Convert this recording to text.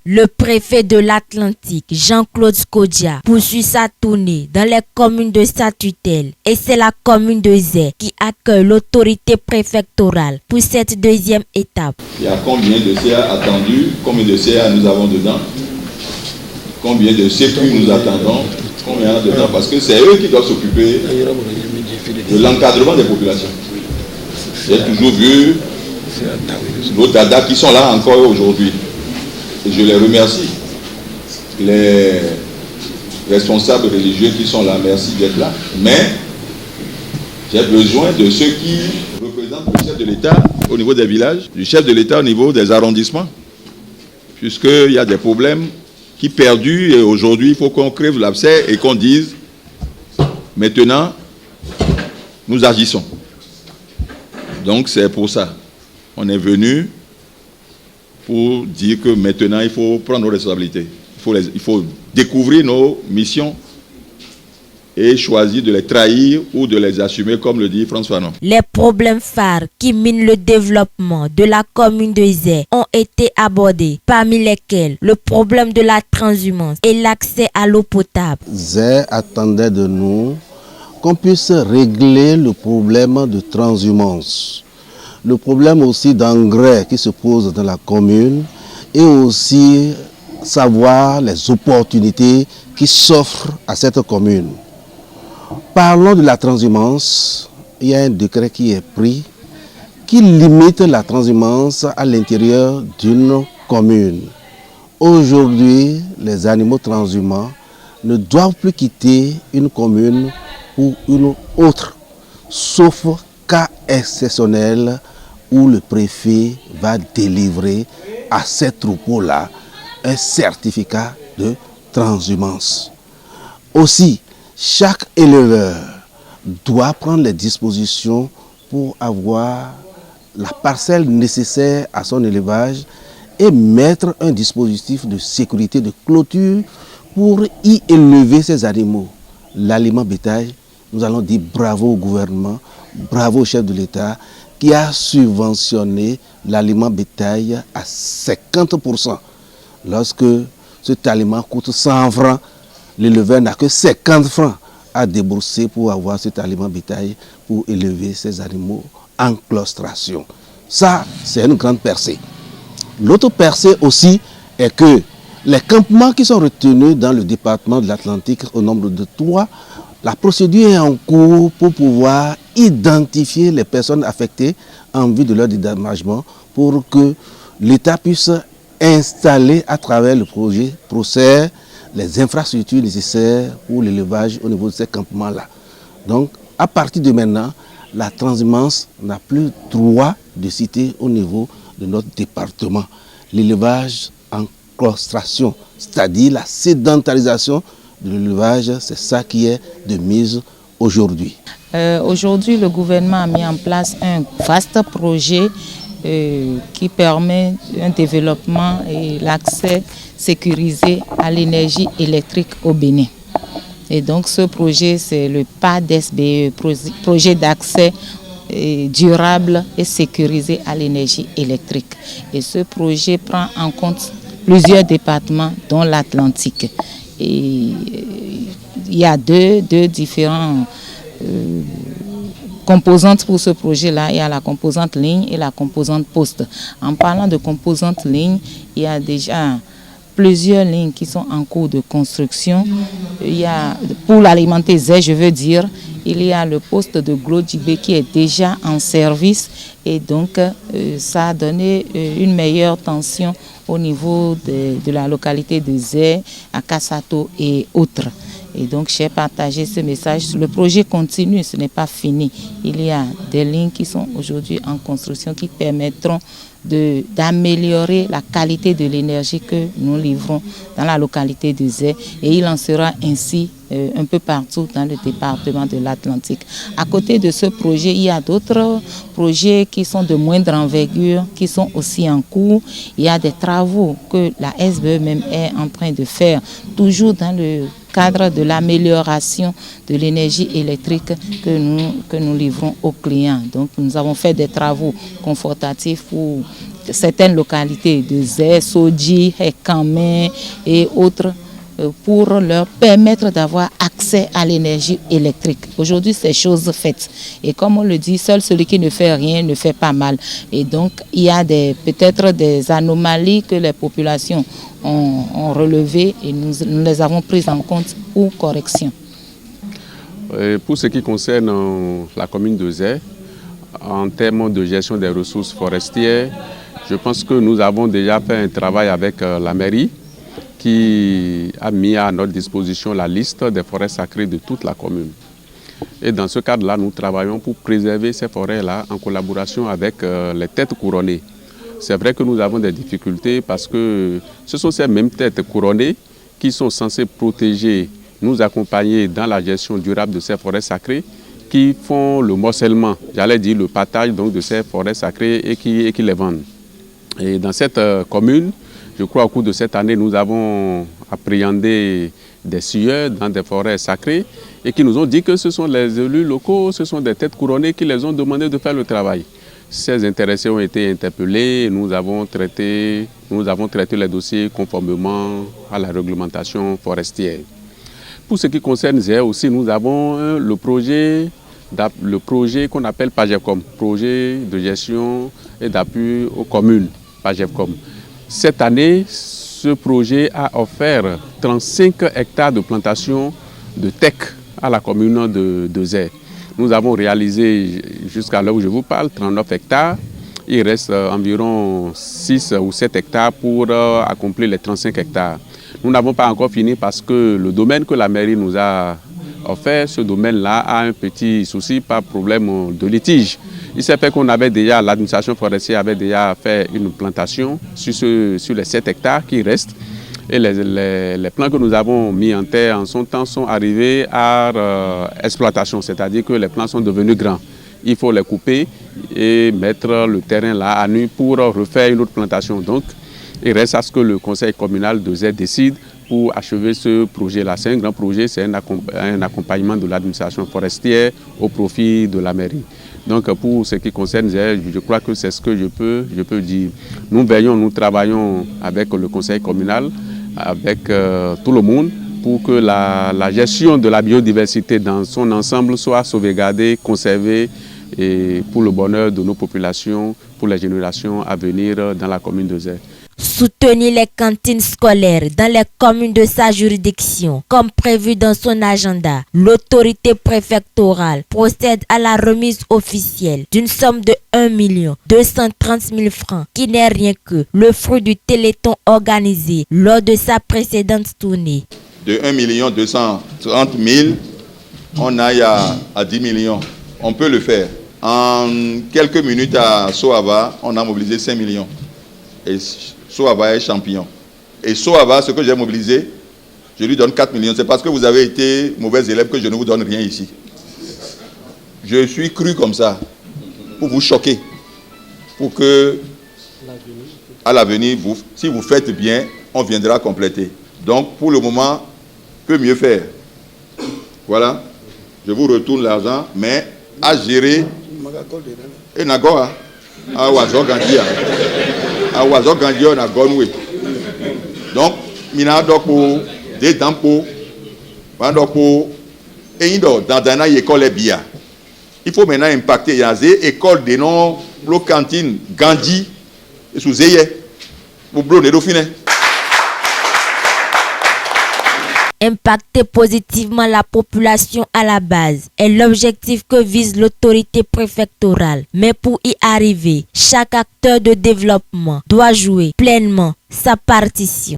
Le préfet de l'Atlantique, Jean-Claude Skodia, poursuit sa tournée dans les communes de sa tutelle et c'est la commune de Zé qui accueille l'autorité préfectorale pour cette deuxième étape. Il y a combien de CA attendus, combien de CA nous avons dedans, combien de CQ nous attendons, combien dedans, parce que c'est eux qui doivent s'occuper de l'encadrement des populations. J'ai toujours vu nos dadas qui sont là encore aujourd'hui. Et je les remercie. Les responsables religieux qui sont là, merci d'être là. Mais j'ai besoin de ceux qui représentent le chef de l'État au niveau des villages, du chef de l'État au niveau des arrondissements, puisqu'il y a des problèmes qui perdurent et aujourd'hui il faut qu'on crève l'abcès et qu'on dise maintenant nous agissons. Donc c'est pour ça. On est venu pour dire que maintenant, il faut prendre nos responsabilités. Il faut découvrir nos missions et choisir de les trahir ou de les assumer, comme le dit François Fanon. Les problèmes phares qui minent le développement de la commune de Zé ont été abordés, parmi lesquels le problème de la transhumance et l'accès à l'eau potable. Zé attendait de nous qu'on puisse régler le problème de transhumance. Le problème aussi d'engrais qui se pose dans la commune et aussi savoir les opportunités qui s'offrent à cette commune. Parlons de la transhumance. Il y a un décret qui est pris qui limite la transhumance à l'intérieur d'une commune. Aujourd'hui, les animaux transhumants ne doivent plus quitter une commune pour une autre, sauf cas exceptionnel où le préfet va délivrer à ces troupeaux-là un certificat de transhumance. Aussi, chaque éleveur doit prendre les dispositions pour avoir la parcelle nécessaire à son élevage et mettre un dispositif de sécurité, de clôture pour y élever ces animaux. L'aliment bétail, nous allons dire bravo au gouvernement, bravo au chef de l'État qui a subventionné l'aliment bétail à 50%. Lorsque cet aliment coûte 100 francs, l'éleveur n'a que 50 francs à débourser pour avoir cet aliment bétail pour élever ces animaux en claustration. Ça, c'est une grande percée. L'autre percée aussi est que les campements qui sont retenus dans le département de l'Atlantique au nombre de 3, la procédure est en cours pour pouvoir identifier les personnes affectées en vue de leur dédommagement pour que l'État puisse installer à travers le projet PROCER les infrastructures nécessaires pour l'élevage au niveau de ces campements-là. Donc, à partir de maintenant, la transhumance n'a plus droit de citer au niveau de notre département. L'élevage en claustration, c'est-à-dire la sédentarisation de l'élevage, c'est ça qui est de mise aujourd'hui. Aujourd'hui, le gouvernement a mis en place un vaste projet qui permet un développement et l'accès sécurisé à l'énergie électrique au Bénin. Et donc ce projet, c'est le PADSBE, projet d'accès durable et sécurisé à l'énergie électrique. Et ce projet prend en compte plusieurs départements, dont l'Atlantique. Et il y a deux différents composantes pour ce projet-là. Il y a la composante ligne et la composante poste. En parlant de composante ligne, il y a déjà plusieurs lignes qui sont en cours de construction. Il y a, pour l'alimenter Zé, je veux dire, il y a le poste de Glodjibé qui est déjà en service et donc ça a donné une meilleure tension au niveau de la localité de Zé, à Kassato et autres. Et donc j'ai partagé ce message. Le projet continue, ce n'est pas fini. Il y a des lignes qui sont aujourd'hui en construction qui permettront d'améliorer la qualité de l'énergie que nous livrons dans la localité de Zé et il en sera ainsi un peu partout dans le département de l'Atlantique. À côté de ce projet, il y a d'autres projets qui sont de moindre envergure, qui sont aussi en cours. Il y a des travaux que la SBE même est en train de faire, toujours dans le cadre de l'amélioration de l'énergie électrique que nous livrons aux clients. Donc nous avons fait des travaux confortatifs pour certaines localités de Zé, Sodji, Hekame et autres pour leur permettre d'avoir accès à l'énergie électrique. Aujourd'hui, c'est chose faite. Et comme on le dit, seul celui qui ne fait rien ne fait pas mal. Et donc, il y a peut-être des anomalies que les populations ont relevées et nous les avons prises en compte pour correction. Pour ce qui concerne la commune de Zé, en termes de gestion des ressources forestières, je pense que nous avons déjà fait un travail avec la mairie qui a mis à notre disposition la liste des forêts sacrées de toute la commune. Et dans ce cadre-là, nous travaillons pour préserver ces forêts-là en collaboration avec les têtes couronnées. C'est vrai que nous avons des difficultés parce que ce sont ces mêmes têtes couronnées qui sont censées protéger, nous accompagner dans la gestion durable de ces forêts sacrées, qui font le morcellement, j'allais dire le partage donc, de ces forêts sacrées et qui les vendent. Et dans cette commune, je crois au cours de cette année, nous avons appréhendé des scieurs dans des forêts sacrées et qui nous ont dit que ce sont les élus locaux, ce sont des têtes couronnées qui les ont demandé de faire le travail. Ces intéressés ont été interpellés et nous avons traité les dossiers conformément à la réglementation forestière. Pour ce qui concerne Zé aussi, nous avons le projet qu'on appelle PAGEFCOM, projet de gestion et d'appui aux communes, PAGEFCOM. Cette année, ce projet a offert 35 hectares de plantation de teck à la commune de Zé. Nous avons réalisé, jusqu'à l'heure où je vous parle, 39 hectares. Il reste environ 6 ou 7 hectares pour accomplir les 35 hectares. Nous n'avons pas encore fini parce que le domaine que la mairie nous a offert, ce domaine-là a un petit souci, pas problème de litige. Il s'est fait qu'on avait déjà, l'administration forestière avait déjà fait une plantation sur les 7 hectares qui restent. Et les plants que nous avons mis en terre en son temps sont arrivés à exploitation, c'est-à-dire que les plants sont devenus grands. Il faut les couper et mettre le terrain là à nu pour refaire une autre plantation. Donc, il reste à ce que le conseil communal de Zé décide pour achever ce projet-là. C'est un grand projet, c'est un accompagnement de l'administration forestière au profit de la mairie. Donc pour ce qui concerne Zé, je crois que c'est ce que je peux dire. Nous travaillons avec le conseil communal, avec tout le monde, pour que la gestion de la biodiversité dans son ensemble soit sauvegardée, conservée, et pour le bonheur de nos populations, pour les générations à venir dans la commune de Zé. Soutenir les cantines scolaires dans les communes de sa juridiction, comme prévu dans son agenda. L'autorité préfectorale procède à la remise officielle d'une somme de 1 230 000 francs, qui n'est rien que le fruit du téléthon organisé lors de sa précédente tournée. De 1 230 000, on aille à 10 millions. On peut le faire. En quelques minutes à Soava, on a mobilisé 5 millions. Et Soava est champion. Et Soava, ce que j'ai mobilisé, je lui donne 4 millions. C'est parce que vous avez été mauvais élèves que je ne vous donne rien ici. Je suis cru comme ça, pour vous choquer. Pour que, à l'avenir, si vous faites bien, on viendra compléter. Donc, pour le moment, que mieux faire? Voilà. Je vous retourne l'argent, mais à gérer. Et Nagoa. Donc, mina doko des dampo, bandoko, et indo dans une école bien. Il faut maintenant impacter les écoles de non cantine Gandhi et sous Zeye pour bloquer le finet. Impacter positivement la population à la base est l'objectif que vise l'autorité préfectorale. Mais pour y arriver, chaque acteur de développement doit jouer pleinement sa partition.